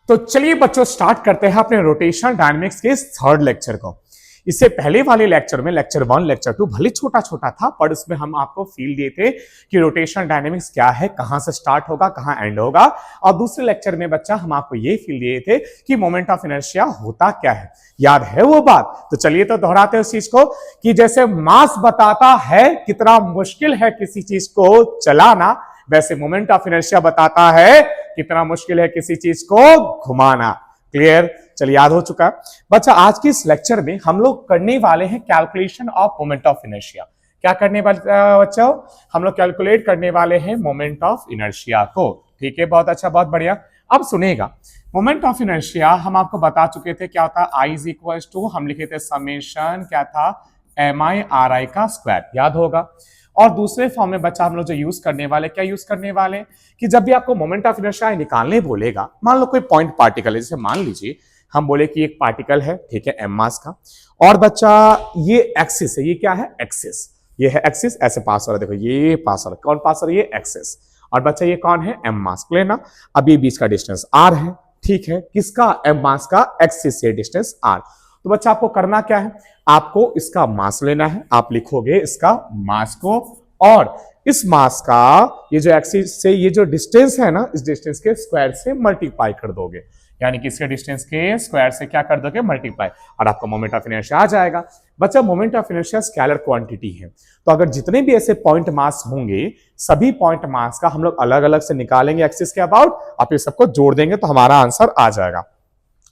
तो चलिए बच्चों स्टार्ट करते हैं अपने रोटेशनल डायनामिक्स के थर्ड लेक्चर को। इससे पहले वाले लेक्चर में लेक्चर 1 लेक्चर 2 भले छोटा छोटा था, पर उसमें हम आपको फील दिए थे कि रोटेशनल डायनामिक्स क्या है, कहां से स्टार्ट होगा, कहां एंड होगा। और दूसरे लेक्चर में बच्चा हम आपको ये फील दिए थे कि मोमेंट ऑफ इनर्शिया होता क्या है। याद है वो बात? तो चलिए तो दोहराते हैं उस चीज को कि जैसे मास बताता है कितना मुश्किल है किसी चीज को चलाना, वैसे मोमेंट ऑफ इनर्शिया बताता है कितना मुश्किल है किसी चीज को घुमाना। क्लियर? चलिए याद हो चुका। बच्चा आज के इस लेक्चर में हम लोग करने वाले हैं calculation of moment of inertia. क्या करने वाले बच्चों? हम लोग कैलकुलेट करने वाले हैं मोमेंट ऑफ इनर्शिया को। ठीक है, बहुत अच्छा, बहुत बढ़िया। अब सुनेगा, मोमेंट ऑफ इनर्शिया हम आपको बता चुके थे क्या होता है। आई इज इक्वल टू, हम लिखे थे समेशन क्या था, MI/RI का स्क्वायर, याद होगा। और दूसरे फॉर्म में बच्चा हम लोग जो यूज करने वाले, क्या यूज करने वाले कि जब भी आपको मोमेंट ऑफ इनर्शिया निकालने बोलेगा, मान लो कोई पॉइंट पार्टिकल है, जैसे मान लीजिए हम बोले कि एक पार्टिकल है, ठीक है, m मास का, और बच्चा ये एक्सिस है, ये क्या है, एक्सिस, ये है एक्सिस, ऐसे पास हो रहा है, देखो ये पास हो रहा है, कौन पास हो रहा है, ये एक्सिस, और बच्चा ये कौन है, m मास, क्लियर ना। अब ये बीच का डिस्टेंस r है, ठीक है, किसका, m मास का, एक्सिस से डिस्टेंस r। तो बच्चा आपको करना क्या है, आपको इसका मास लेना है, आप लिखोगे इसका मास को, और इस मास का ये जो एक्सिस से ये जो डिस्टेंस है ना, इस डिस्टेंस के स्क्वायर से मल्टीप्लाई कर दोगे, यानी कि इसके डिस्टेंस के स्क्वायर से क्या कर दोगे, मल्टीप्लाई, और आपका मोमेंट ऑफ इनर्शिया आ जाएगा। बच्चा moment of inertia scalar quantity है, तो अगर जितने भी ऐसे पॉइंट मास होंगे, सभी पॉइंट मास का हम लोग अलग अलग से निकालेंगे एक्सिस के अबाउट, आप ये सबको जोड़ देंगे तो हमारा आंसर आ जाएगा।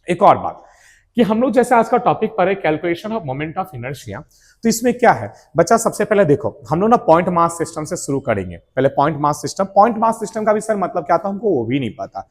एक और बात कि हम लोग जैसे आज का टॉपिक पर है calculation of moment of inertia, तो इसमें क्या है बच्चा, सबसे पहले देखो हम लोग ना पॉइंट मास सिस्टम से शुरू करेंगे। पहले पॉइंट मास सिस्टम का भी सर मतलब क्या था हमको वो भी नहीं पता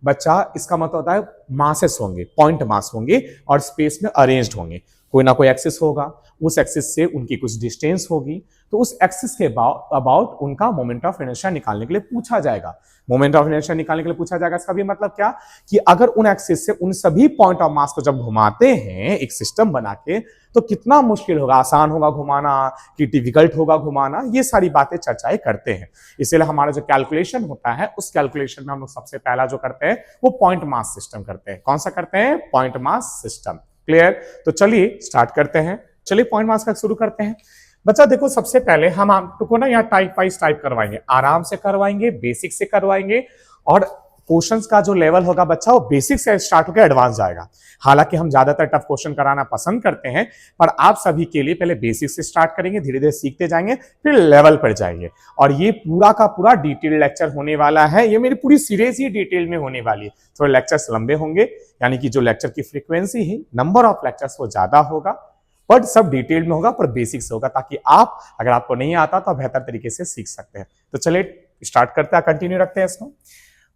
बच्चा। इसका मतलब होता है मासेस होंगे, पॉइंट मास होंगे और स्पेस में अरेंज्ड होंगे, कोई ना कोई एक्सिस होगा, उस एक्सिस से उनकी कुछ डिस्टेंस होगी, तो उस एक्सिस के अबाउट उनका मोमेंट ऑफ इनर्शिया निकालने के लिए पूछा जाएगा। मोमेंट ऑफ इनर्शिया निकालने के लिए पूछा जाएगा, इसका भी मतलब क्या कि अगर उन एक्सिस से उन सभी पॉइंट ऑफ मास को जब घुमाते हैं एक सिस्टम बना के, तो कितना मुश्किल होगा, आसान होगा घुमाना कि डिफिकल्ट होगा घुमाना, ये सारी बातें चर्चाएं करते हैं। इसलिए हमारा जो कैलकुलेशन होता है, उस कैलकुलेशन में हम लोग सबसे पहला जो करते हैं वो पॉइंट मास सिस्टम करते हैं। कौन सा करते हैं, पॉइंट मास सिस्टम। क्लियर? तो चलिए स्टार्ट करते हैं, चलिए पॉइंट मास का शुरू करते हैं। बच्चा देखो सबसे पहले हम आपको ना यहाँ टाइप वाइज टाइप करवाएंगे, आराम से करवाएंगे, बेसिक से करवाएंगे, और क्वेश्चंस का जो लेवल होगा बच्चा वो बेसिक से स्टार्ट होकर एडवांस जाएगा। हालांकि हम ज्यादातर टफ क्वेश्चन कराना पसंद करते हैं, पर आप सभी के लिए पहले बेसिक से स्टार्ट करेंगे, धीरे धीरे सीखते जाएंगे, फिर लेवल पर जाएंगे। और ये पूरा का पूरा डिटेल लेक्चर होने वाला है, ये मेरी पूरी सीरीज ही डिटेल में होने वाली है। थोड़े लेक्चर्स लंबे होंगे, यानी कि जो लेक्चर की फ्रीक्वेंसी है, नंबर ऑफ लेक्चर्स वो ज्यादा होगा, बट सब डिटेल में होगा, पर बेसिक से होगा, ताकि आप अगर आपको नहीं आता तो बेहतर तरीके से सीख सकते हैं। तो चलिए स्टार्ट करते हैं, कंटिन्यू रखते हैं इसको।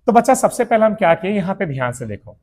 तो बच्चा सबसे पहले हम क्या किए, यहां पे ध्यान से देखो,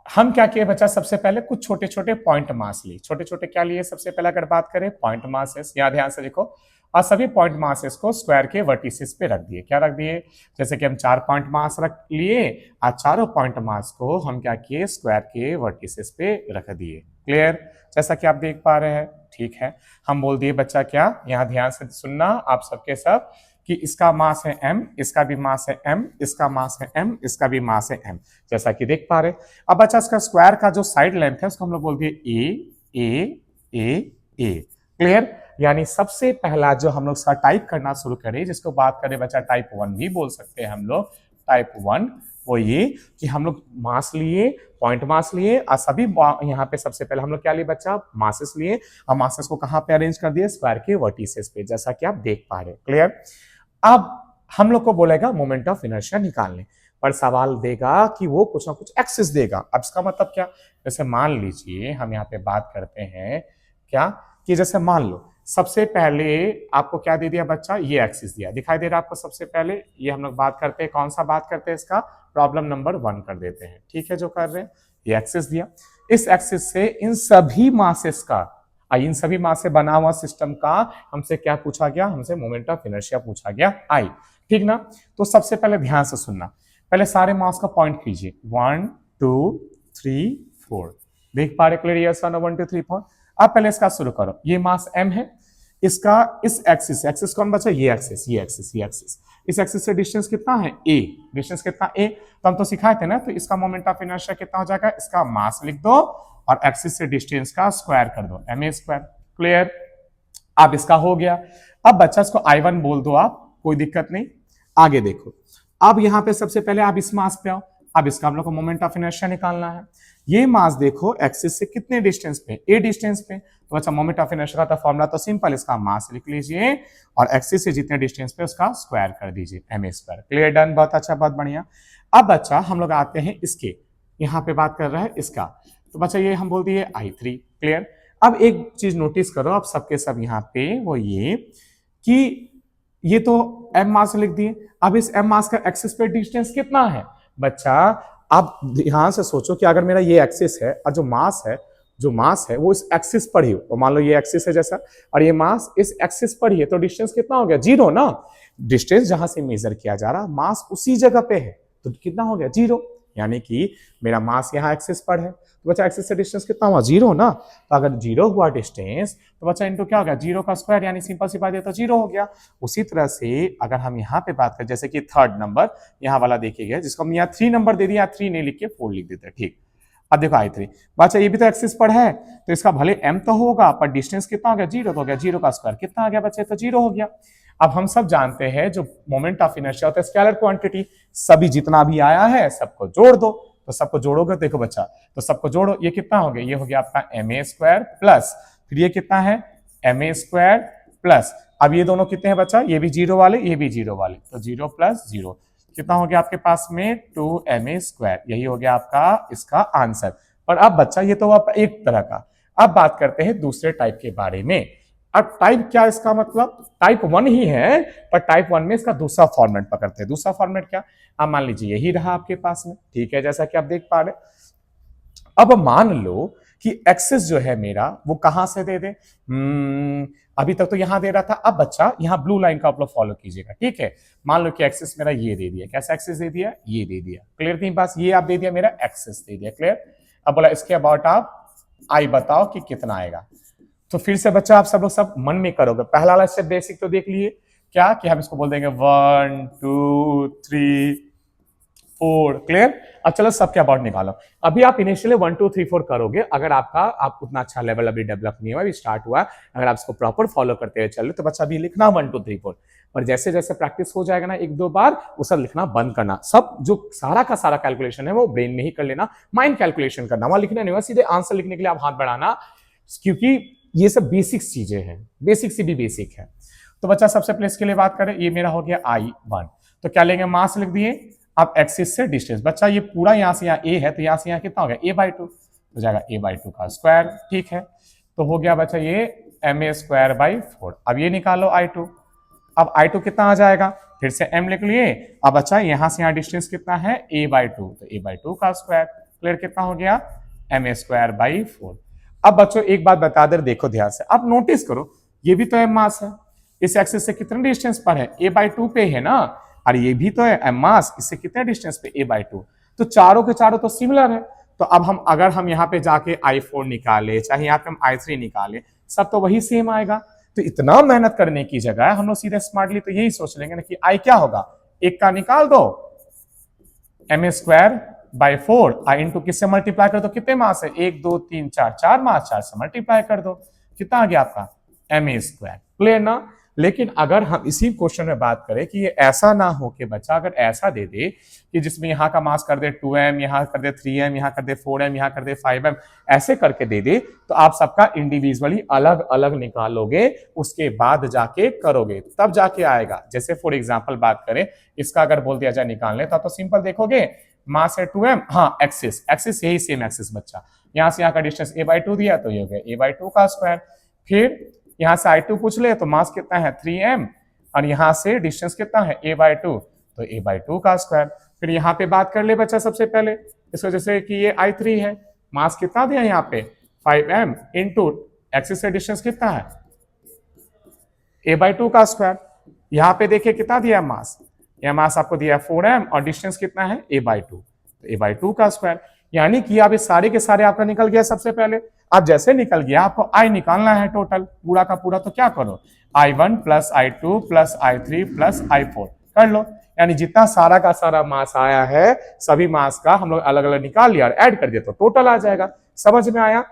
हम क्या किए बच्चा, सबसे पहले कुछ छोटे छोटे पॉइंट मास लिए। छोटे छोटे क्या लिए सबसे पहले अगर बात करें, पॉइंट मासेस। यहां ध्यान से देखो, और सभी पॉइंट मासेस को स्क्वायर के वर्टिसेस पे रख दिए। क्या रख दिए, जैसे कि हम 4 पॉइंट मास रख लिए, और चारों पॉइंट मास को हम क्या किए, स्क्वायर के वर्टिसेस पे रख दिए। क्लियर? जैसा कि आप देख पा रहे हैं, ठीक है। हम बोल दिए बच्चा क्या, यहां ध्यान से सुनना आप सबके सब, कि इसका मास है m, इसका भी मास है m, इसका मास है m, इसका भी मास है m, जैसा कि देख पा रहे। अब बच्चा इसका स्क्वायर का जो साइड लेंथ है उसको हम लोग बोल दिए a। क्लियर? यानी सबसे पहला जो हम लोग इसका टाइप करना शुरू करें, जिसको बात करें बच्चा टाइप 1 भी बोल सकते हैं हम लोग, टाइप 1 वो ये कि हम लोग मास लिए, पॉइंट मास लिए, और सभी यहाँ पे सबसे पहले हम लोग क्या लिए बच्चा, मासेस लिए, और मासेस को कहाँ पे अरेंज कर दिए, स्क्वायर के वर्टिसेस पे, जैसा कि आप देख पा रहे। क्लियर? अब हम लोग को बोलेगा मोमेंट ऑफ इनर्शिया निकालने, पर सवाल देगा कि वो कुछ ना कुछ एक्सिस देगा। अब इसका मतलब क्या, जैसे मान लीजिए हम यहाँ पे बात करते हैं क्या, कि जैसे मान लो सबसे पहले आपको क्या दे दिया बच्चा, ये एक्सिस दिया, दिखाई दे रहा है आपको सबसे पहले। ये हम लोग बात करते हैं, कौन सा बात करते हैं, इसका प्रॉब्लम नंबर 1 कर देते हैं, ठीक है, जो कर रहे हैं। ये एक्सिस दिया, इस एक्सिस से इन सभी मासेस का, इन सभी मास से बना हुआ सिस्टम का हमसे क्या पूछा गया, हमसे मोमेंट ऑफ इनर्शिया पूछा गया, आई। ठीक ना? तो सबसे पहले ध्यान से सुनना, पहले सारे मास का पॉइंट कीजिए, 1 2 3 4, देख पा रहे क्लियर, यस 1 2 3 4। अब पहले इसका शुरू करो, ये मास m है, इसका इस एक्सिस, एक्सिस कौन बचा, ये एक्सिस, ये एक्सिस, ये एक्सिस, इस एक्सिस से डिस्टेंस कितना है a, डिस्टेंस कितना a, तो हम तो सिखाए थे ना, तो इसका मोमेंट ऑफ इनर्शिया कितना हो जाएगा, इसका मास लिख दो और एक्सिस से डिस्टेंस का स्क्वायर कर दो, ma स्क्वायर। क्लियर। अब इसका हो गया। अब बच्चा इसको I1 बोल दो आप, कोई दिक्कत नहीं। आगे देखो, अब यहां पे सबसे पहले आप इस मास पे आओ। अब इसका हम लोग को मोमेंट ऑफ इनर्शिया निकालना है। ये मास देखो एक्सिस से कितने डिस्टेंस पे, a डिस्टेंस पे, तो अच्छा मोमेंट ऑफ इनर्शिया का फॉर्मूला तो सिंपल, इसका मास लिख लीजिए और एक्सिस से जितने डिस्टेंस पे उसका स्क्वायर कर दीजिए, ma स्क्वायर। क्लियर, डन, बहुत अच्छा, बहुत बढ़िया। अब बच्चा हम लोग आते हैं इसके, यहाँ पे बात कर रहा है इसका, तो बच्चा ये हम बोल दिए I3। क्लियर। अब एक चीज नोटिस करो आप सबके सब यहाँ पे, वो ये कि ये तो m मास लिख दिए। अब इस m मास का एक्सिस पे डिस्टेंस कितना है बच्चा, आप ध्यान से सोचो कि अगर मेरा ये एक्सिस है और जो मास है वो इस एक्सिस पर ही हो, तो मान लो ये एक्सिस है जैसा और ये मास इस एक्सिस पर ही है, तो डिस्टेंस कितना हो गया, 0 ना। डिस्टेंस जहां से मेजर किया जा रहा, मास उसी जगह पे है, तो कितना हो गया, 0। यानी कि मेरा मास यहाँ एक्सिस पर है, तो बच्चा एक्सिस से डिस्टेंस कितना हुआ, 0 ना। तो अगर 0 हुआ डिस्टेंस, तो बच्चा इनटू क्या हो गया, 0 का स्क्वायर, यानी सिंपल सी बात है, तो 0 हो गया। उसी तरह से अगर हम यहाँ पे बात करें, जैसे कि थर्ड नंबर यहाँ वाला देखिएगा, जिसको हम यहाँ 3 नंबर दे दिया, 3 नहीं लिख के 4 लिख देते हैं, ठीक। अब देखो I3, बच्चा ये भी तो एक्सिस पर है, तो इसका भले m तो होगा पर डिस्टेंस कितना हो गया, 0 तो हो गया, 0 का स्क्वायर कितना आ गया बच्चे, तो 0 हो गया। अब हम सब जानते हैं जो मोमेंट ऑफ इनर्शिया होता है स्केलर क्वांटिटी, सभी जितना भी आया है सबको जोड़ दो, तो सबको जोड़ोगे देखो बच्चा, तो सबको जोड़ो, ये कितना हो गया, ये हो गया आपका ma स्क्वायर प्लस, फिर ये कितना है ma स्क्वायर प्लस, अब ये दोनों कितने हैं बच्चा, ये भी 0 वाले, ये भी 0 वाले, तो 0 प्लस 0 कितना हो गया आपके पास में 2ma स्क्वायर, यही हो गया आपका इसका आंसर। पर अब बच्चा ये तो आप एक तरह का, अब बात करते हैं दूसरे टाइप के बारे में। अब टाइप क्या, इसका मतलब टाइप 1 ही है, पर टाइप 1 में इसका दूसरा फॉर्मेट पकड़ते हैं। दूसरा फॉर्मेट क्या, अब मान लीजिए यही रहा आपके पास में, ठीक है, जैसा कि आप देख पा रहे। अब मान लो कि एक्सिस जो है मेरा वो कहां से दे दे, अभी तक तो यहां दे रहा था, अब बच्चा यहां ब्लू लाइन का आप लोग फॉलो कीजिएगा, ठीक है। मान लो कि एक्सिस मेरा ये दे दिया, कैसा एक्सिस दे दिया, ये दे दिया, क्लियर थी बस, ये आप दे दिया मेरा एक्सिस दे दिया, क्लियर। अब बोला इसके अबाउट आप आई बताओ कि कितना आएगा, तो फिर से बच्चा आप सब लोग सब मन में करोगे। पहला वाला स्टेप बेसिक तो देख लिए, क्या कि हम इसको बोल देंगे 1 2 3 4, क्लियर। अब चलो सबके अबाउट निकालो। अभी आप इनिशियली 1 2 3 4 करोगे, अगर आप उतना अच्छा लेवल अभी डेवलप नहीं हुआ, अभी स्टार्ट हुआ, अगर आप इसको प्रॉपर फॉलो करते हुए चल रहे तो बच्चा अभी लिखना 1 2 3 4, पर जैसे जैसे प्रैक्टिस हो जाएगा ना 1 2 बार, वो सब लिखना बंद करना, सब जो सारा का सारा कैलकुलेशन है वो ब्रेन में ही कर लेना, माइंड कैलकुलेशन करना, वहां लिखना नहीं हुआ, सीधे आंसर लिखने के लिए आप हाथ बढ़ाना, क्योंकि ये सब बेसिक चीजें हैं, बेसिक से भी बेसिक है। तो बच्चा सबसे पहले इसके लिए बात करें, ये मेरा हो गया I1, तो क्या लेंगे, मास लिख दिए। अब एक्सिस से डिस्टेंस, बच्चा ये पूरा यहां से यहाँ a है, तो यहां से यहाँ कितना हो गया, a/2 हो जाएगा, a/2 का स्क्वायर, ठीक है। तो हो गया बच्चा ये ma स्क्वायर बाई 4। अब ये निकालो I2, अब I2 कितना आ जाएगा, फिर से m लिख लिए। अब बच्चा यहां से यहाँ डिस्टेंस कितना है, a/2, तो a/2 का स्क्वायर, क्लियर, कितना हो गया, ma स्क्वायर बाई 4। अब बच्चों एक बात बता दे, देखो ध्यान से, अब नोटिस करो, ये भी तो m मास है, इस एक्सिस से कितने डिस्टेंस पर है, a/2 पे है ना, और ये भी तो है m मास, इससे कितने डिस्टेंस पे, a/2, तो चारों के चारों तो सिमिलर है। तो अब हम अगर हम यहाँ पे जाके I4 निकाले, चाहे यहाँ पे हम I3 निकाले, सब तो वही सेम आएगा। तो इतना मेहनत करने की जगह हम लोग सीधे स्मार्टली तो यही सोच लेंगे ना कि I क्या होगा, एक का निकाल दो, ma square by 4, I into किससे मल्टीप्लाई कर दो, कितने मास है, 1 2 3 4, 4 मास, 4 से मल्टीप्लाई कर दो, कितना आ गया आपका, ma स्क्वायर, क्लियर ना। लेकिन अगर हम इसी क्वेश्चन में बात करें कि ये ऐसा ना हो कि बच्चा अगर ऐसा दे दे कि जिसमें यहाँ का मास कर दे 2m, यहाँ कर दे 3m, यहाँ कर दे 4m, यहाँ कर दे 5m, ऐसे करके दे दे, तो आप सबका इंडिविजुअली अलग अलग निकालोगे, उसके बाद जाके करोगे, तब जाके आएगा। जैसे फॉर एग्जाम्पल बात करें, इसका अगर बोल दिया जाए निकालने, तो सिंपल देखोगे, मास है 2m, हाँ एक्सिस यही सेम एक्सिस बच्चा, यहाँ से यहाँ का डिस्टेंस a/2 दिया, तो ये हो गया a/2 का स्क्वायर। फिर यहाँ से I2 पूछ ले, तो मास कितना है 3m, और यहाँ से डिस्टेंस कितना है a/2, तो a/2 का स्क्वायर। फिर यहाँ पे बात कर ले बच्चा, सबसे पहले इस वजह से कि ये I3 है, मास कितना दिया यहाँ पे 5m, इंटू एक्सिस से डिस्टेंस कितना है a/2 का स्क्वायर। यहाँ पे देखिए कितना दिया मास, यह मास आपको दिया 4m और डिस्टेंस कितना है a/2, तो a/2 का स्क्वायर। यानी कि अब ये सारे के सारे आपका निकल गया सबसे पहले। अब जैसे निकल गया, आपको I निकालना है टोटल पूरा का पूरा, तो क्या करो, I1 plus I2 plus I3 plus I4, कर लो। यानी जितना सारा का सारा मास आया है सभी मास का हम लोग अलग अलग निकाल लिया और ऐड कर दिया तो टोटल आ जाएगा। समझ में आया?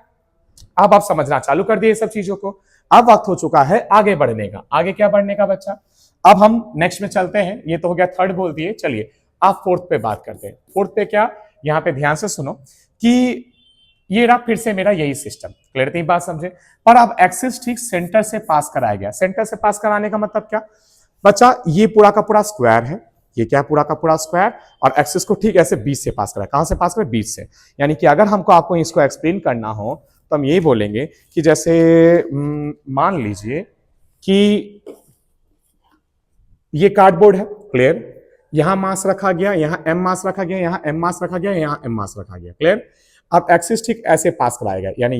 अब आप समझना चालू कर दिए सब चीजों को। अब वक्त हो चुका है आगे बढ़ने का। आगे क्या बढ़ने का बच्चा? अब हम नेक्स्ट में चलते हैं। ये तो हो गया थर्ड बोल दिए। चलिए आप फोर्थ पे बात करते हैं। फोर्थ पे क्या, यहाँ पे ध्यान से सुनो कि ये रहा फिर से मेरा यही सिस्टम। क्लियर थी बात? समझे? पर अब एक्सिस ठीक सेंटर से पास कराया गया। सेंटर से पास कराने का मतलब क्या बच्चा? ये पूरा का पूरा स्क्वायर है, ये क्या पूरा का पूरा स्क्वायर, और एक्सिस को ठीक ऐसे बीच से पास करा। कहां से पास करें? बीच से। यानी कि अगर हमको आपको इसको एक्सप्लेन करना हो तो हम यही बोलेंगे कि जैसे मान लीजिए कि ये कार्डबोर्ड है। क्लियर? यहां मास रखा गया, यहां एम मास रखा गया, यहां एम मास रखा गया, यहां एम मास रखा गया। क्लियर? अब एक्सिस ठीक ऐसे पास कराया गया, यानी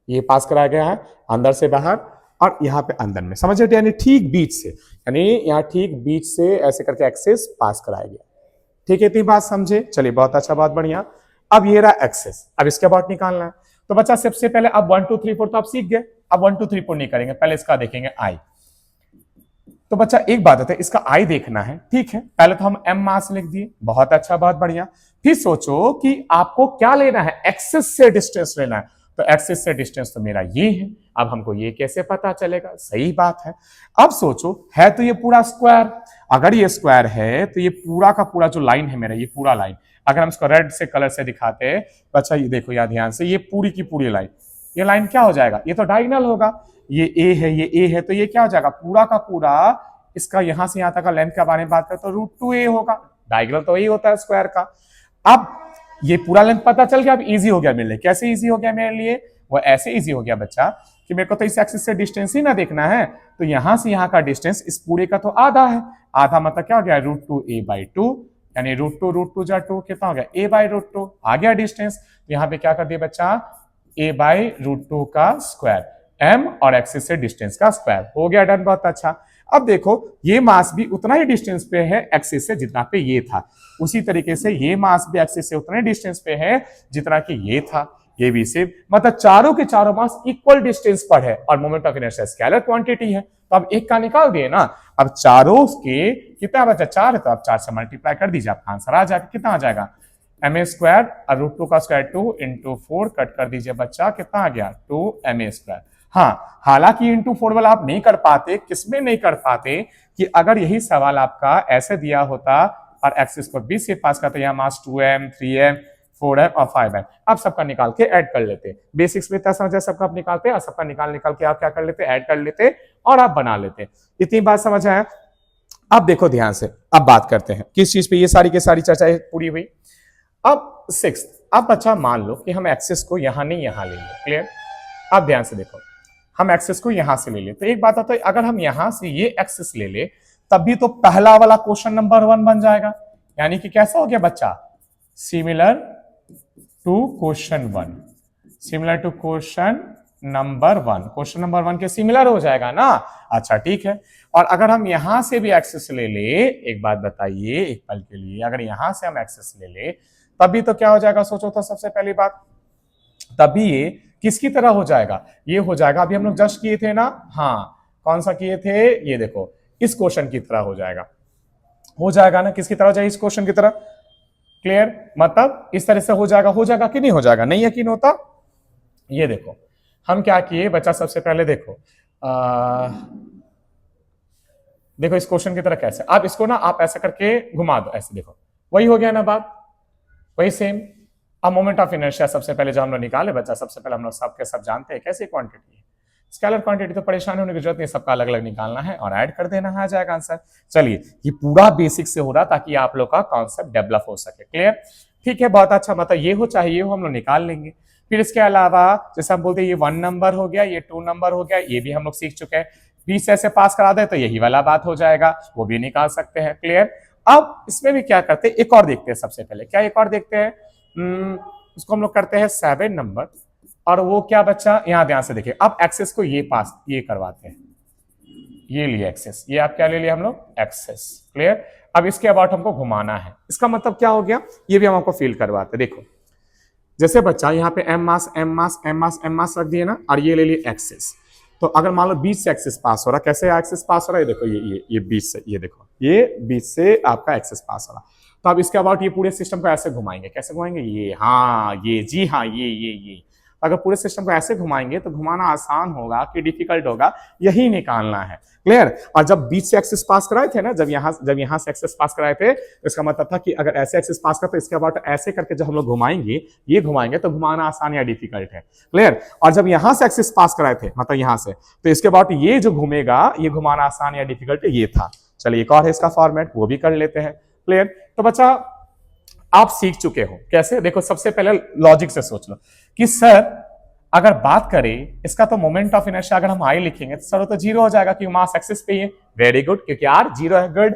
ये पास कराया गया है अंदर से बाहर और यहां पे अंदर में। समझ रहे? यानी ठीक बीच से, यानी यहां ठीक बीच से ऐसे करके एक्सिस पास कराया गया। ठीक है? इतनी बात समझे? चलिए बहुत अच्छा, बहुत बढ़िया। अब ये रहा एक्सिस। अब इसके अबाउट निकालना है तो बच्चा सबसे पहले अब 1 2 3 4 तो आप सीख गए। अब 1 2 3 4 नहीं करेंगे, पहले इसका देखेंगे आई। तो बच्चा एक बात है, इसका आई देखना है। ठीक है, पहले तो हम एम मास लिख दिए। बहुत अच्छा, बहुत बढ़िया। फिर सोचो कि आपको क्या लेना है? एक्सिस से डिस्टेंस लेना है। तो एक्सिस से डिस्टेंस तो मेरा ये है। अब हमको ये कैसे पता चलेगा? सही बात है। अब सोचो, है तो ये पूरा स्क्वायर। अगर ये स्क्वायर है तो ये पूरा का पूरा जो लाइन है मेरा, ये पूरा लाइन अगर हम इसको रेड से कलर से दिखाते बच्चा, ये देखो यार ध्यान से, ये पूरी की पूरी लाइन, ये लाइन क्या हो जाएगा? ये तो डायगोनल होगा। ये ए है, ये ए है, तो ये क्या हो जाएगा? पूरा का पूरा इसका यहां से यहां तक का लेंथ के बारे में बात करें तो √2a होगा। डायगोनल तो यही होता है स्क्वायर का। अब ये पूरा लेंथ पता चल गया। अब इजी हो गया मेरे लिए। कैसे इजी हो गया मेरे लिए? वो ऐसे इजी हो गया बच्चा कि मेरे को तो इस एक्सिस से डिस्टेंस ही ना देखना है, तो यहां से यहां का डिस्टेंस इस पूरे का तो आधा है। आधा मतलब क्या हो गया? √2a/2, यानी √2 जा 2 कितना हो गया? a/√2 आ गया डिस्टेंस। तो यहां पे क्या कर दिया बच्चा? a/√2 का स्क्वायर, m और एक्सिस से डिस्टेंस का स्क्वायर हो गया। डन, बहुत अच्छा। अब देखो ये मास भी उतना ही डिस्टेंस पे है एक्सिस से जितना पे ये था। उसी तरीके से ये मास भी एक्सिस से उतने डिस्टेंस पे है जितना कि ये था। ये भी सेम, मतलब चारों के चारों मास इक्वल डिस्टेंस पर है और moment of inertia scalar quantity है। तो अब एक का निकाल दिए ना। अब चारों के कितना बचा? 4 है, तो अब 4 से मल्टीप्लाई कर दीजिए, आपका आंसर आ जाएगा। कितना आ जाएगा? ma² और √2 का स्क्वायर 2 × 4 कट कर दीजिए बच्चा, कितना आ गया? 2ma²। हाँ, हालांकि इंटू 4 वाला आप नहीं कर पाते। किसमें नहीं कर पाते? कि अगर यही सवाल आपका ऐसे दिया होता और एक्सिस को 20 से पास करते, यहाँ मास 2m 3m 4m और 5m, आप सबका निकाल के ऐड कर लेते। बेसिक्स में इतना समझ सबका आप निकालते और सबका निकाल के आप क्या कर लेते? ऐड कर लेते और आप बना लेते। इतनी बात समझ आया? अब देखो ध्यान से, अब बात करते हैं किस चीज पे। ये सारी की सारी चर्चा पूरी हुई। अब 6th, अब बच्चा मान लो कि हम एक्सिस को यहां नहीं यहां ले लें। क्लियर? अब ध्यान से देखो, हम एक्सिस को यहां से ले ले तो एक बात आता है, अगर हम यहां से ये एक्सिस ले ले तब भी तो पहला वाला क्वेश्चन नंबर 1 बन जाएगा। यानी कि कैसा हो गया बच्चा? Similar to question 1, similar to question number 1। Question number 1 के सिमिलर हो जाएगा ना। अच्छा ठीक है। और अगर हम यहां से भी एक्सिस ले ले, एक बात बताइए एक पल के लिए, अगर यहां से हम एक्सिस ले ले तभी तो क्या हो जाएगा? सोचो तो सबसे पहली बात, तभी ये किसकी तरह हो जाएगा? ये हो जाएगा, अभी हम लोग जस्ट किए थे ना। हाँ, कौन सा किए थे? ये देखो, इस क्वेश्चन की तरह हो जाएगा। हो जाएगा ना? किसकी तरह हो जाएगा? इस क्वेश्चन की तरह। क्लियर? मतलब इस तरह से हो जाएगा कि नहीं हो जाएगा? नहीं यकीन होता? ये देखो हम क्या किए बच्चा, सबसे पहले देखो देखो इस क्वेश्चन की तरह कैसे, आप इसको ना आप ऐसा करके घुमा दो, ऐसे देखो, वही हो गया ना बात, वही सेम। अब मोमेंट ऑफ इनर्शिया सबसे पहले जो हम लोग निकाले बच्चा, सबसे पहले हम लोग सब के सब जानते हैं कैसे क्वांटिटी है। स्केलर क्वांटिटी तो परेशान होने की जरूरत नहीं, सबका अलग अलग निकालना है और ऐड कर देना है, आ जाएगा आंसर। चलिए, ये पूरा बेसिक से हो रहा ताकि आप लोग का कॉन्सेप्ट डेवलप हो सके। क्लियर? ठीक है, बहुत अच्छा। मतलब ये हो चाहे ये हो, हम लोग निकाल लेंगे। फिर इसके अलावा जैसे हम बोलते हैं ये 1 नंबर हो गया, ये 2 नंबर हो गया, ये भी हम लोग सीख चुके हैं। 20 ऐसे पास करा दे तो यही वाला बात हो जाएगा, वो भी निकाल सकते हैं। क्लियर? अब इसमें भी क्या करते हैं, एक और देखते हैं। सबसे पहले क्या एक और देखते हैं, उसको हम लोग करते हैं 7 नंबर। और वो क्या बच्चा, यहां ध्यान से देखिए, अब एक्सेस को ये पास ये करवाते हैं, ये लिए एक्सेस, ये आप क्या ले लिया हम लोग? एक्सेस। क्लियर? अब इसके अबाउट हमको घुमाना है, इसका मतलब क्या हो गया, ये भी हम आपको फील करवाते हैं। देखो जैसे बच्चा यहाँ पे एम मास एम मास एम मास एम मास रख दिए ना, और ये ले लिए एक्सेस। तो अगर मान लो बीच से एक्सिस पास हो रहा, कैसे एक्सिस पास हो रहा है, ये देखो ये बीच से, ये देखो ये बीच से आपका एक्सिस पास हो रहा। तो अब इसके अबाउट ये पूरे सिस्टम को ऐसे घुमाएंगे, कैसे घुमाएंगे, ये हाँ ये जी हाँ ये अगर पूरे सिस्टम को ऐसे घुमाएंगे तो घुमाना आसान होगा कि डिफिकल्ट होगा, यही निकालना है। क्लियर। और जब बीच से एक्सिस पास कराए थे ना, जब यहाँ से एक्सिस पास कराए थे, तो इसका मतलब था कि अगर ऐसे एक्सिस पास करते, इसके अबाउट ऐसे करके जब हम लोग घुमाएंगे, ये घुमाएंगे तो घुमाना आसान या डिफिकल्ट है। क्लियर। और जब यहां से एक्सिस पास कराए थे, मतलब यहां से, तो इसके अबाउट ये जो घूमेगा, ये घुमाना आसान या डिफिकल्ट ये था। चलिए एक और है इसका फॉर्मेट, वो भी कर लेते हैं। क्लियर। तो बच्चा आप सीख चुके हो कैसे, देखो सबसे पहले लॉजिक से सोच लो कि सर अगर बात करें इसका, तो मोमेंट ऑफ इनर्शिया अगर हम आई लिखेंगे तो सर तो जीरो हो जाएगा क्योंकि मास एक्सिस पे ही है। वेरी गुड, क्योंकि यार जीरो है। गुड।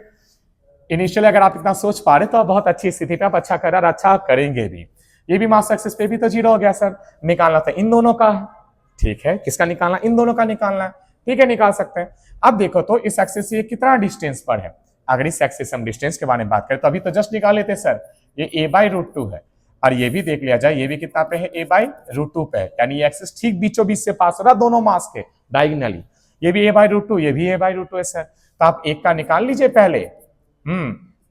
इनिशियली अगर आप इतना सोच पा रहे तो आप बहुत अच्छी स्थिति पे आप अच्छा कर रहे और अच्छा करेंगे भी। ये भी मास एक्सिस पे भी तो जीरो हो गया सर, निकालना था इन दोनों का। ठीक है, किसका निकालना, इन दोनों का निकालना है। ठीक है, निकाल सकते हैं। अब देखो तो इस एक्सिस से कितना डिस्टेंस पर है, अगर इस एक्सिस से हम डिस्टेंस के बारे में बात करें तो अभी तो जस्ट निकाल लेते सर, ये a/√2 है। और ये भी देख लिया जाए, ये भी कितना पे है, a/√2 पे है, यानी ये एक्सिस ठीक बीचों बीच से पास हो रहा दोनों मास के डायगोनली। ये भी a/√2, ये भी a/√2 है सर। तो आप एक का निकाल लीजिए पहले,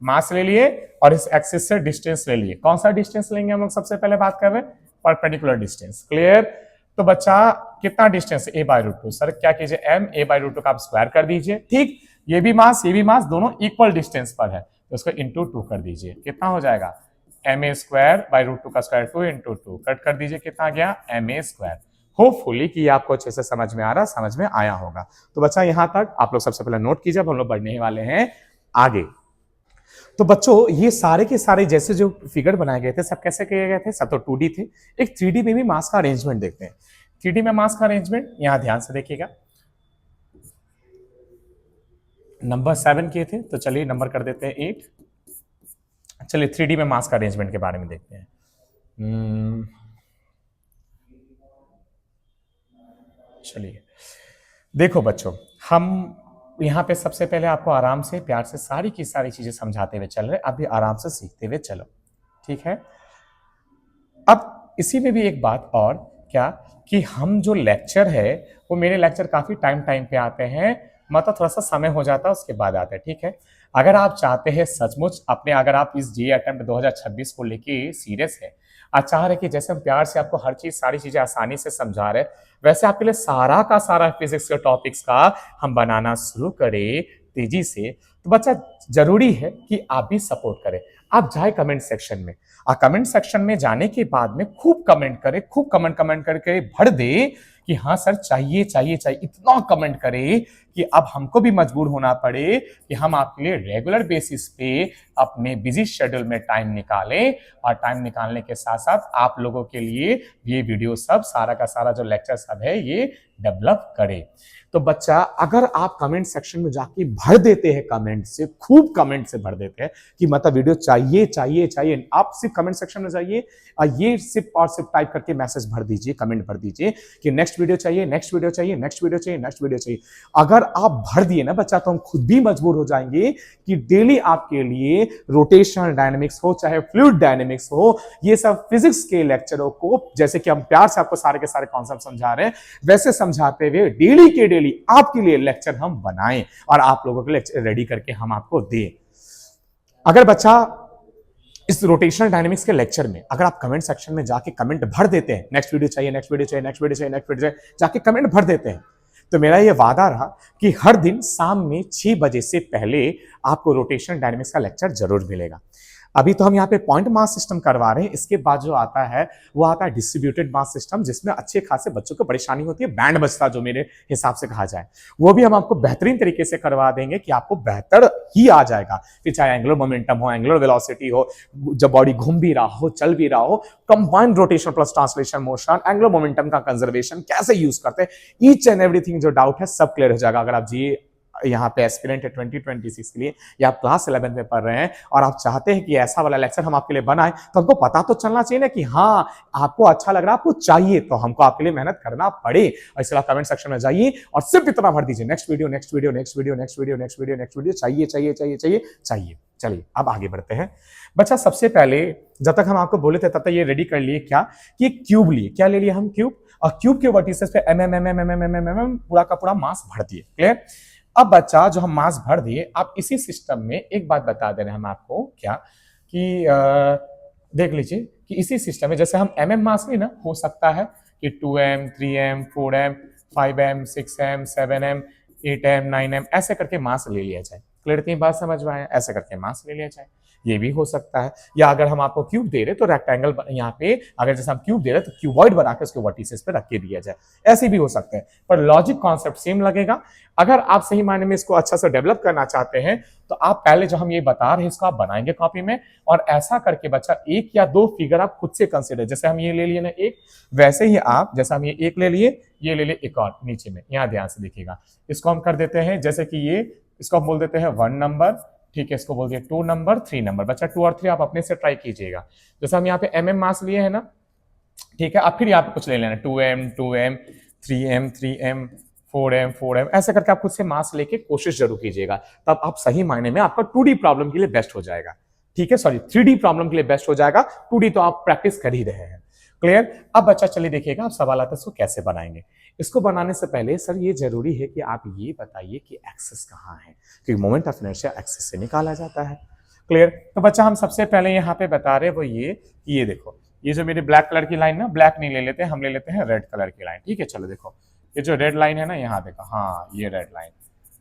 मास ले लिए और इस एक्सिस से डिस्टेंस ले लिए। कौन सा डिस्टेंस लेंगे हम लोग, सबसे पहले बात कर रहे हैं परपेंडिकुलर डिस्टेंस। क्लियर। तो बच्चा कितना डिस्टेंस, a/√2, सर क्या कीजिए m a/√2 का आप स्क्वायर कर दीजिए। ठीक, ये भी मास दोनों इक्वल डिस्टेंस पर है, तो इसको इंटू 2 कर दीजिए। कितना हो जाएगा, ma²/√2 का स्क्वायर 2 इंटू 2 कट कर दीजिए, कितना गया, ma²। होपफुली कि आपको अच्छे से समझ में आ रहा, समझ में आया होगा। तो बच्चा यहां तक आप लोग सबसे पहले नोट कीजिए, अब हम लोग बढ़ने वाले हैं आगे। तो बच्चों ये सारे के सारे जैसे जो फिगर बनाए गए थे सब कैसे किए गए थे, सब तो 2D थे। एक 3D में भी मास का अरेंजमेंट देखते हैं। 3D में मास का अरेंजमेंट यहां ध्यान से देखिएगा। नंबर 7 किए थे, तो चलिए नंबर कर देते हैं 8। चलिए 3D में मास का अरेंजमेंट के बारे में देखते हैं। चलिए देखो बच्चों, हम यहाँ पे सबसे पहले आपको आराम से प्यार से सारी की सारी चीजें समझाते हुए चल रहे, आप भी आराम से सीखते हुए चलो। ठीक है। अब इसी में भी एक बात और क्या कि हम जो लेक्चर है वो मेरे लेक्चर काफी टाइम पे आते हैं, मतलब थोड़ा सा समय हो जाता है उसके बाद आते हैं। ठीक है। अगर आप चाहते हैं सचमुच अपने, अगर आप इस जे अटेम्प्ट 2026 को लेके सीरियस है, आप चाह रहे कि जैसे हम प्यार से आपको हर चीज सारी चीजें आसानी से समझा रहे, वैसे आपके लिए सारा का सारा फिजिक्स के टॉपिक्स का हम बनाना शुरू करें तेजी से, तो बच्चा जरूरी है कि आप भी सपोर्ट करें। आप जाए कमेंट सेक्शन में, और कमेंट सेक्शन में जाने के बाद में खूब कमेंट करें, खूब कमेंट करके भर दे कि हाँ सर चाहिए चाहिए चाहिए, इतना कमेंट करे कि अब हमको भी मजबूर होना पड़े कि हम आपके लिए रेगुलर बेसिस पे अपने बिजी शेड्यूल में टाइम निकालें, और टाइम निकालने के साथ साथ आप लोगों के लिए ये वीडियो सब सारा का सारा जो लेक्चर सब है ये डेवलप करें। तो बच्चा अगर आप कमेंट सेक्शन में जाके भर देते हैं, कमेंट से खूब कमेंट से भर देते हैं कि मतलब वीडियो चाहिए चाहिए चाहिए, आप सिर्फ कमेंट सेक्शन में जाइए और ये सिर्फ और सिर्फ टाइप करके मैसेज भर दीजिए, कमेंट भर दीजिए कि नेक्स्ट वीडियो चाहिए, नेक्स्ट वीडियो चाहिए, नेक्स्ट वीडियो चाहिए, नेक्स्ट वीडियो चाहिए। अगर आप भर दिए ना बच्चा, तो हम खुद भी मजबूर हो जाएंगे कि डेली आपके लिए रोटेशनल डायनेमिक्स हो चाहे फ्लूइड डायनेमिक्स हो, ये सब फिजिक्स के लेक्चरों को जैसे कि हम प्यार से आपको सारे के सारे कॉन्सेप्ट समझा रहे हैं, वैसे समझाते हुए डेली के डेली आपके लिए लेक्चर हम बनाएं और आप लोगों के लेक्चर रेडी करके हम आपको दें। अगर बच्चा इस रोटेशनल डायनेमिक्स के लेक्चर में अगर आप कमेंट सेक्शन में जाके कमेंट भर देते हैं, नेक्स्ट वीडियो चाहिए, नेक्स्ट वीडियो चाहिए, नेक्स्ट वीडियो चाहिए, नेक्स्ट वीडियो चाहिए, जाके कमेंट भर देते हैं, तो मेरा ये वादा रहा कि हर दिन शाम में 6 बजे से पहले आपको रोटेशनल डायनेमिक्स का लेक्चर जरूर मिलेगा। अभी तो हम यहाँ पे पॉइंट मास सिस्टम करवा रहे हैं, इसके बाद जो आता है वो आता है डिस्ट्रीब्यूटेड मास सिस्टम, जिसमें अच्छे खासे बच्चों को परेशानी होती है, बैंड बजता जो मेरे हिसाब से कहा जाए, वो भी हम आपको बेहतरीन तरीके से करवा देंगे कि आपको बेहतर ही आ जाएगा। फिर चाहे एंगुलर मोमेंटम हो, एंगुलर वेलोसिटी हो, जब बॉडी घूम भी रहा हो, चल भी रहा हो, combined rotation plus translation motion, angular momentum का कंजर्वेशन कैसे यूज करते हैं, ईच एंड एवरीथिंग जो डाउट है सब क्लियर हो जाएगा अगर आप जी यहाँ पे एस्पिरेंट है 2026 के लिए, या आप क्लास 11 में पढ़ रहे हैं और आप चाहते हैं कि ऐसा वाला लेक्चर हम आपके लिए बनाएं, तो हमको पता तो चलना चाहिए ना कि हाँ आपको अच्छा लग रहा है, आपको चाहिए, तो हमको आपके लिए मेहनत करना पड़े। और इसलिए आप कमेंट सेक्शन में जाइए और सिर्फ इतना भर दीजिए, next video next video next video next video next video next video, चाहिए चाहिए चाहिए चाहिए चाहिए। चलिए अब आगे बढ़ते हैं बच्चा। सबसे पहले जब तक हम आपको बोले थे तब तक ये रेडी कर लिए क्या कि क्यूब लिए, क्या ले लिए हम क्यूब, और क्यूब के वर्टिसेस पे एम पूरा का पूरा मास भर दिए। क्लियर। अब बच्चा जो हम मास भर दिए, आप इसी सिस्टम में एक बात बता दे रहे हैं हम आपको क्या कि देख लीजिए कि इसी सिस्टम में जैसे हम एम मास ली ना, हो सकता है कि 2m 3m 4m 5m 6m 7m 8m 9m ऐसे करके मास ले लिया जाए। क्लियर थी बात, समझ में आया, ऐसे करके मास ले लिया जाए, ये भी हो सकता है। या अगर हम आपको क्यूब दे रहे तो रेक्टेंगल यहाँ पे अगर जैसे हम क्यूब दे रहे तो क्यूबॉइड बना के उसके वर्टिसेस पे रख के दिया जाए, ऐसे भी हो सकते हैं, पर लॉजिक कॉन्सेप्ट सेम लगेगा। अगर आप सही मायने में इसको अच्छा से डेवलप करना चाहते हैं तो आप पहले जो हम ये बता रहे हैं इसको आप बनाएंगे कॉपी में, और ऐसा करके बच्चा एक या दो फिगर आप खुद से कंसिडर, जैसे हम ये ले लिए ना एक, वैसे ही आप जैसे हम ये एक ले लिए, ये ले लिए एक और नीचे में, यहाँ ध्यान से देखिएगा, इसको हम कर देते हैं जैसे कि ये, इसको हम बोल देते हैं 1 नंबर, ठीक है, इसको बोल दिया 2 नंबर 3 नंबर। बच्चा 2 और 3 आप अपने से ट्राई कीजिएगा। जैसे हम यहाँ पे एम मास लिए हैं ना, ठीक है, आप फिर यहाँ पे कुछ ले लेना 2m 2m 3m 3m 4m 4m ऐसे करके आप खुद से मास लेके कोशिश जरूर कीजिएगा, तब आप सही मायने में आपका 2D प्रॉब्लम के लिए बेस्ट हो जाएगा। ठीक है, सॉरी 3D प्रॉब्लम के लिए बेस्ट हो जाएगा, 2D तो आप प्रैक्टिस कर ही रहे हैं। क्लियर। अब बच्चा चलिए देखिएगा, आप सवाल आता है इसको कैसे बनाएंगे। इसको बनाने से पहले सर ये जरूरी है कि आप ये बताइए कि एक्सिस कहाँ है, क्योंकि मोमेंट ऑफ इनर्शिया एक्सिस से निकाला जाता है। क्लियर। तो बच्चा हम सबसे पहले यहाँ पे बता रहे वो ये देखो, ये जो मेरी ब्लैक कलर की लाइन ना, ब्लैक नहीं ले लेते, हम ले लेते हैं रेड कलर की लाइन। ठीक है, चलो देखो ये जो रेड लाइन है ना, यहाँ देखो, हाँ ये रेड लाइन,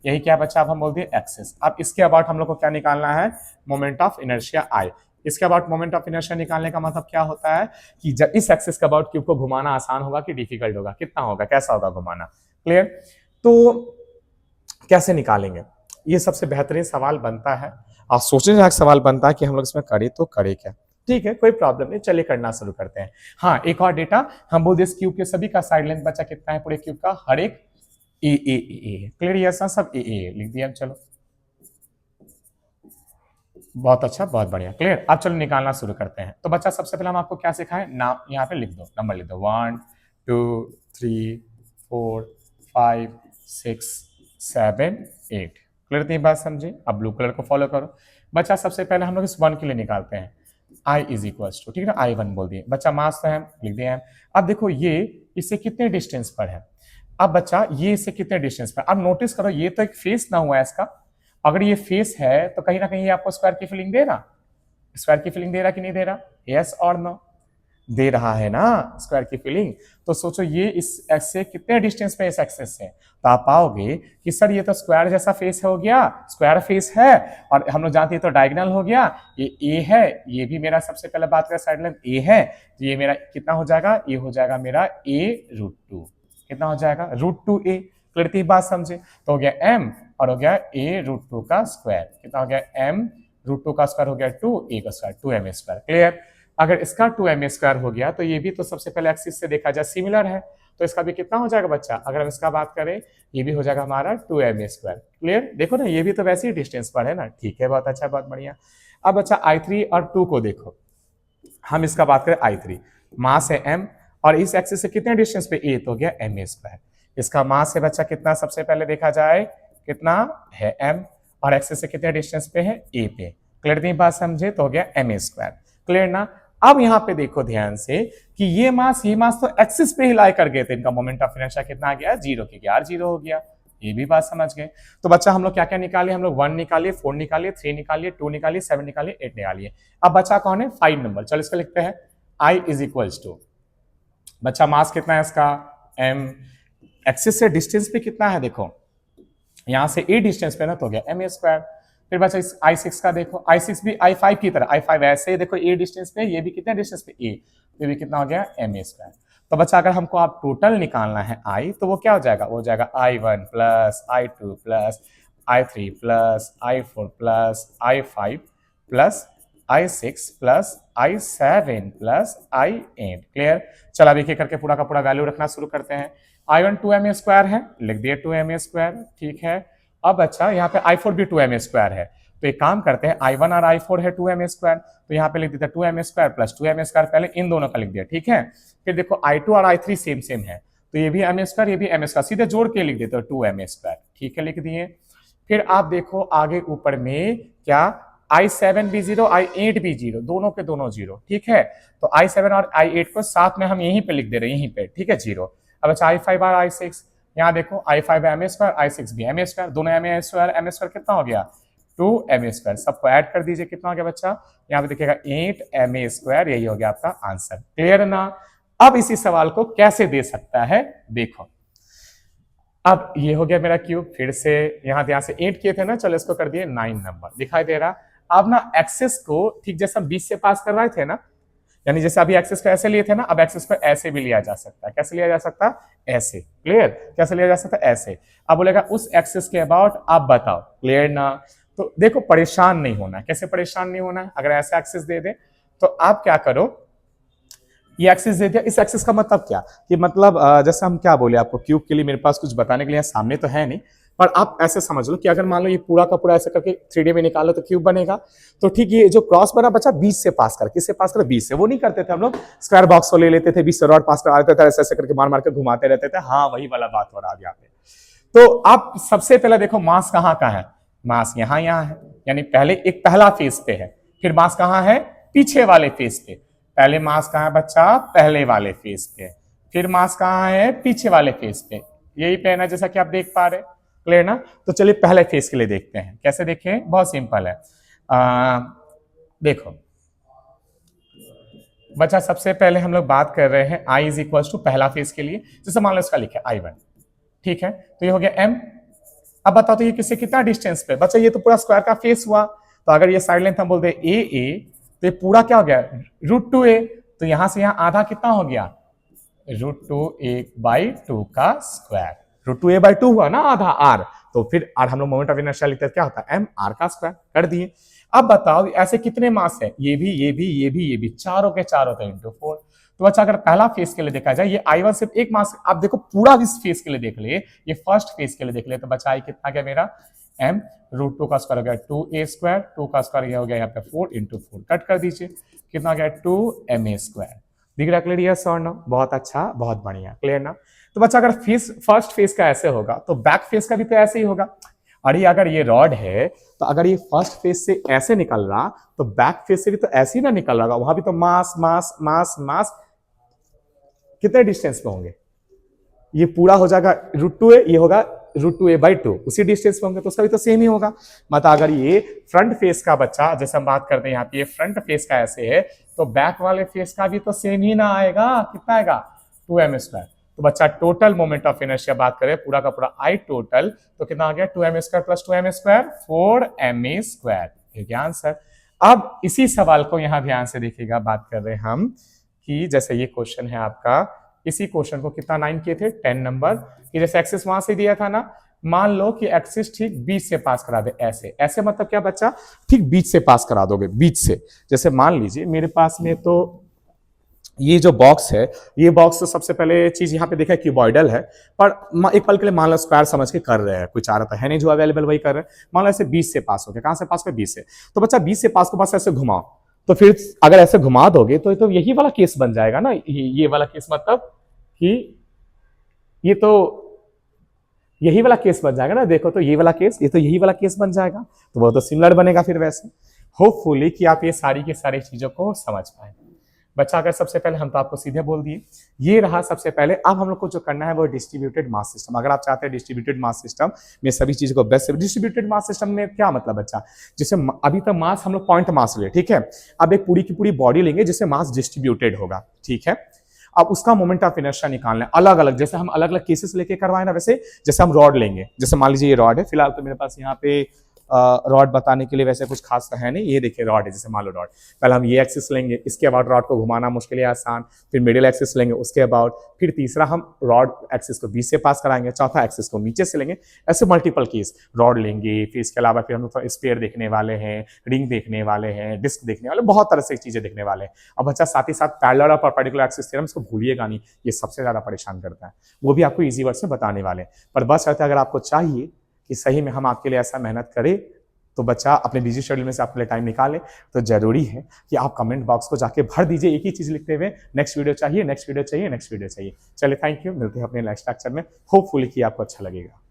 यही क्या बच्चा अब हम बोलते हैं एक्सिस। अब इसके अबाउट हम लोग को क्या निकालना है, मोमेंट ऑफ इनर्शिया आई। इसके अबाउट मोमेंट ऑफ इनर्शिया निकालने का मतलब क्या होता है कि जब इस एक्सिस के अबाउट क्यूब को घुमाना आसान होगा कि डिफिकल्ट होगा, कितना होगा, कैसा होगा घुमाना। क्लियर। तो कैसे निकालेंगे, ये सबसे बेहतरीन सवाल बनता है, और सोचने लायक सवाल बनता है कि हम लोग इसमें करे तो करे क्या। ठीक है, कोई प्रॉब्लम नहीं, चलिए करना शुरू करते हैं। हाँ, एक और डेटा हम बोल दिए क्यूब के सभी का साइड लेंथ बचा कितना है, पूरे क्यूब का हर एक ए। क्लियर, ये सब ए लिख दिया। चलो बहुत अच्छा, बहुत बढ़िया। क्लियर। अब चलो निकालना शुरू करते हैं। तो बच्चा सबसे पहले हम आपको क्या सिखाएं, नाम यहाँ पे लिख दो, नंबर लिख दो 1 2 3 4 5 6 7 8। क्लियर थी बात, समझे। अब ब्लू कलर को फॉलो करो। बच्चा सबसे पहले हम लोग इस 1 के लिए निकालते हैं, I इज इक्वल्स टू, ठीक है ना, I1 बोल दिए। बच्चा मास तो है, लिख दिया है। अब देखो ये इससे कितने डिस्टेंस पर है, अब बच्चा ये इससे कितने डिस्टेंस पर, अब नोटिस करो ये तो एक फेस ना हुआ है इसका, अगर ये फेस है तो कहीं ना कहीं आपको स्क्वायर की फीलिंग दे रहा, स्क्वायर की फीलिंग दे रहा कि नहीं दे रहा, यस और नो, दे रहा है ना स्क्वायर की फीलिंग। तो सोचो ये इस एक्स से कितने डिस्टेंस पे इस एक्सेस से, तो आप पाओगे कि सर ये तो स्क्वायर जैसा फेस हो गया, स्क्वायर फेस है, और हम लोग जानते हैं तो डायगोनल हो गया, ये ए है, ये भी मेरा सबसे पहले बात करें साइड लेंथ ए है, तो ये मेरा कितना हो जाएगा, ये हो जाएगा मेरा a√2, कितना हो जाएगा √2a। क्लियर बात समझे, तो हो गया m और हो गया a√2 का स्क्वायर, कितना हो गया m√2 का स्क्वायर हो गया 2a का स्क्वायर 2m स्क्वायर। क्लियर। अगर इसका 2m स्क्वायर हो गया तो ये भी तो सबसे पहले एक्सिस से देखा जाए सिमिलर है, तो इसका भी कितना हो जाएगा बच्चा, अगर हम इसका बात करें ये भी हो जाएगा हमारा 2m स्क्वायर। क्लियर। देखो ना ये भी तो वैसे ही डिस्टेंस पर है ना, ठीक है, बहुत अच्छा, बहुत बढ़िया। अब बच्चा I3 और 2 को देखो, हम इसका बात करें I3, मास है m और इस एक्सिस से कितने डिस्टेंस पे a, तो हो गया m स्क्वायर। इसका मास है बच्चा कितना, सबसे पहले देखा जाए कितना है m, और एक्सिस से कितने डिस्टेंस पे है a पे। क्लियर नहीं बात समझे, तो हो गया m स्क्वायर। क्लियर ना। अब यहाँ पे देखो ध्यान से कि ये मास तो एक्सिस पे ही लाई कर गए थे, इनका मोमेंट ऑफ इनर्शिया कितना आ गया, 0 के गया, R0 हो गया, ये भी बात समझ गए। तो बच्चा हम लोग क्या क्या निकाले, हम लोग 1 निकालिए, 4 निकालिए, 3 निकालिए, 2 निकालिए, 7 निकालिए, 8 निकालिए। अब बच्चा कौन है, 5 नंबर। चलो इसको लिखते हैं I इज इक्वल्स टू, बच्चा मास कितना है इसका m, एक्सिस से डिस्टेंस पे कितना है, देखो यहां से a डिस्टेंस पे ना, तो हो गया m स्क्वायर। फिर बच्चा इस I6 का देखो, I6 भी I5 की तरह, I5 ऐसे देखो a डिस्टेंस पे, ये भी कितने डिस्टेंस पे a, ये भी कितना हो गया m स्क्वायर। तो बच्चा अगर हमको आप टोटल निकालना है I, तो वो क्या हो जाएगा, वो हो जाएगा I1 plus I2 plus I3 plus I4 plus I5 plus I6 plus I7 plus I8। Clear. चल अब एक एक करके पूरा का पूरा वैल्यू रखना शुरू करते हैं। I1 2m स्क्वायर है, लिख दिए 2m स्क्वायर, ठीक है, अब अच्छा यहाँ पे I4 भी 2m² है, तो एक काम करते हैं I1 और I4 है 2m², तो यहाँ पे लिख देते हैं 2m² प्लस 2m², पहले इन दोनों का लिख दिया, ठीक है। फिर देखो I2 और I3 सेम सेम है, तो ये भी m², ये भी m², सीधे जोड़ के लिख देते हो 2m², ठीक है, लिख दिए। फिर आप देखो आगे ऊपर में क्या, I7 भी 0, I8 भी 0, दोनों के दोनों 0, ठीक है। तो I7 और I8 को साथ में हम यहीं पे लिख दे रहे हैं, यहीं पे, ठीक है, 0। अब अच्छा I5 और I6, यहाँ देखो I5 m², I6 भी m², दोनों m² कितना हो गया, 2m², सबको ऐड कर दीजिए, कितना हो गया बच्चा, यहाँ पे देखिएगा 8m², यही हो गया आपका आंसर। क्लियर ना। अब इसी सवाल को कैसे दे सकता है, देखो, अब ये हो गया मेरा क्यूब, फिर से यहाँ से 8 किए थे ना, चलो इसको कर दिए 9 नंबर, दिखाई दे रहा। अब ना एक्सेस को ठीक जैसे हम 20 से पास कर रहे थे ना, यानी जैसे अभी एक्सेस को ऐसे लिए थे ना, अब एक्सेस को ऐसे भी लिया जा सकता है। कैसे लिया जा सकता है, ऐसे। क्लियर, कैसे लिया जा सकता है, ऐसे। अब बोलेगा उस एक्सेस के अबाउट आप बताओ। क्लियर ना। तो देखो परेशान नहीं होना। कैसे परेशान नहीं होना, अगर ऐसा एक्सेस दे दे तो आप क्या करो, ये एक्सेस दे दिया, इस एक्सेस का मतलब क्या, कि मतलब जैसे हम क्या बोले आपको, क्यूब के लिए मेरे पास कुछ बताने के लिए सामने तो है नहीं, पर आप ऐसे समझ लो कि अगर मान लो ये पूरा का पूरा ऐसे करके 3D में निकालो तो क्यूब बनेगा। तो ठीक ये जो क्रॉस बना बचा 20 से पास कर, किससे पास कर, 20 से। वो नहीं करते थे हम लोग, स्क्वायर बॉक्स को ले लेते थे, 20 से रॉड पास कर देते थे, ऐसे ऐसे करके मार मार के घुमाते रहते थे। हाँ, वही वाला बात हो रहा है यहाँ पे। तो आप सबसे पहले देखो मास कहाँ का है, मास यहाँ है, यानी पहले एक पहला फेस पे है, फिर मास कहाँ है, पीछे वाले फेस पे। पहले मास कहाँ है बच्चा, पहले वाले फेस पे, फिर मास कहाँ है, पीछे वाले फेस पे। यही पे है ना, जैसा कि आप देख पा रहे। क्लियर ना। तो चलिए पहले फेस के लिए देखते हैं, कैसे देखें, बहुत सिंपल है। देखो बच्चा, सबसे पहले हम लोग बात कर रहे हैं I = पहला फेस के लिए, जैसे मान लो इसका लिखे I1, ठीक है, तो ये हो गया M। अब बताओ तो ये किससे कितना डिस्टेंस पे, बच्चा ये तो पूरा स्क्वायर का फेस हुआ, तो अगर ये साइड लेंथ हम बोलते हैं AA, तो ये पूरा क्या हो गया, √2a, तो यहां से यहां आधा कितना हो गया, √2a/2 का स्क्वायर। √2a/2 हुआ ना आधा r, तो फिर r हम लोग मोमेंट ऑफ इनर्शिया लिखते हैं, क्या होता है, m r का स्क्वायर कर दिए। अब बताओ ऐसे कितने मास है, ये भी ये भी ये भी ये भी, चारों के चारों तो × 4। तो अच्छा अगर पहला फेस के लिए देखा जाए, ये I1 सिर्फ एक मास, आप देखो पूरा इस फेस के लिए देख ले, ये फर्स्ट फेस के लिए देख ले, तो बचा कितना गया मेरा, m √2 का स्क्वायर हो गया 2a², 2 का स्क्वायर ये हो गया यहाँ पे 4 × 4, कट कर दीजिए, कितना हो गया 2ma²। दिख रहा क्लियर, यस और नो, बहुत अच्छा, बहुत बढ़िया। क्लियर ना। तो बच्चा अगर फेस फर्स्ट फेस का ऐसे होगा तो बैक फेस का भी तो ऐसे ही होगा। अरे अगर ये रॉड है तो अगर ये फर्स्ट फेस से ऐसे निकल रहा तो बैक फेस से भी तो ऐसे ही ना निकल रहा, वहां भी तो मास मास मास मास, कितने डिस्टेंस पे होंगे, ये पूरा हो जाएगा √2a, ये होगा √2a/2, उसी डिस्टेंस पे होंगे, तो उसका भी तो सेम ही होगा। मतलब अगर ये फ्रंट फेस का बच्चा, जैसे हम बात करते हैं यहाँ पे, ये फ्रंट फेस का ऐसे है, तो बैक वाले फेस का भी तो सेम ही ना आएगा, कितना आएगा, 2m²। तो बच्चा टोटल मोमेंट ऑफ इनर्शिया बात करें पूरा का पूरा I टोटल, तो कितना आ गया 2m² + 2m², 4ma², ये क्या आंसर। अब इसी सवाल को यहाँ ध्यान से देखिएगा, बात कर रहे हैं हम कि जैसे ये क्वेश्चन है आपका, इसी क्वेश्चन को कितना 9 किए थे, 10 नंबर, कि जैसे एक्सिस वहां से दिया था ना, मान लो कि एक्सिस ठीक बीच से पास करा दे, ऐसे ऐसे मतलब क्या बच्चा, ठीक बीच से पास करा दोगे, बीच से। जैसे मान लीजिए मेरे पास में तो ये जो बॉक्स है, ये बॉक्स तो सबसे पहले चीज यहाँ पे देखा क्यूबॉइडल है, पर एक पल के लिए मान लो स्क्वायर समझ के कर रहे हैं, कोई चाह रहा है नहीं जो अवेलेबल वही कर रहे हैं। मान लो ऐसे 20 से पास हो गया, कहां से पास हो, 20 से, तो बच्चा 20 से पास को पास ऐसे घुमाओ, तो फिर अगर ऐसे घुमा दोगे तो यही वाला केस बन जाएगा ना, ये वाला केस, मतलब कि ये तो यही वाला केस बन जाएगा ना। देखो तो ये वाला केस, ये तो यही वाला केस बन जाएगा, तो वो तो सिमिलर बनेगा फिर वैसे। होपफुली कि आप ये सारी की सारी चीजों को समझ पाए। बच्चा अगर सबसे पहले हम तो आपको सीधे बोल दिए, ये रहा सबसे पहले। अब हम लोग को जो करना है वो डिस्ट्रीब्यूटेड मास सिस्टम। अगर आप चाहते हैं डिस्ट्रीब्यूटेड मास सिस्टम में सभी चीजों को बेस्ट, डिस्ट्रीब्यूटेड मास सिस्टम में क्या मतलब बच्चा, जैसे अभी तक मास हम लोग पॉइंट मास ले, ठीक है, अब एक पूरी की पूरी बॉडी लेंगे जिससे मास डिस्ट्रीब्यूटेड होगा, ठीक है। अब उसका मोमेंट ऑफ इनर्शिया निकालना है अलग अलग, जैसे हम अलग अलग केसेस लेके करवाए ना, वैसे जैसे हम रॉड लेंगे, जैसे मान लीजिए ये रॉड है, फिलहाल तो मेरे पास यहाँ पे रॉड बताने के लिए वैसे कुछ खास है नहीं, ये देखिए रॉड है, जैसे मान लो रॉड, पहले हम ये एक्सिस लेंगे, इसके अबाउट रॉड को घुमाना मुश्किल है आसान, फिर मिडिल एक्सिस लेंगे उसके अबाउट, फिर तीसरा हम रॉड एक्सिस को बीच से पास कराएंगे, चौथा एक्सिस को नीचे से लेंगे, ऐसे मल्टीपल केस रॉड लेंगे। फिर इसके अलावा फिर हम लोग स्पेयर देखने वाले हैं, रिंग देखने वाले हैं, डिस्क देखने वाले, बहुत तरह से चीजें देखने वाले हैं। अब बच्चा साथ ही साथ पैरेलल और परपेंडिकुलर एक्सिस थ्योरम को भूलिएगा नहीं, ये सबसे ज्यादा परेशान करता है, वो भी आपको ईजी वर्ड से बताने वाले। पर बस रहता है अगर आपको चाहिए कि सही में हम आपके लिए ऐसा मेहनत करें, तो बच्चा अपने बिजी शेड्यूल में से आपके लिए टाइम निकाले। तो जरूरी है कि आप कमेंट बॉक्स को जाके भर दीजिए एक ही चीज लिखते हुए, नेक्स्ट वीडियो चाहिए, नेक्स्ट वीडियो चाहिए, नेक्स्ट वीडियो चाहिए। चलिए, थैंक यू, मिलते हैं अपने नेक्स्ट लेक्चर में। होपफुली कि आपको अच्छा लगेगा।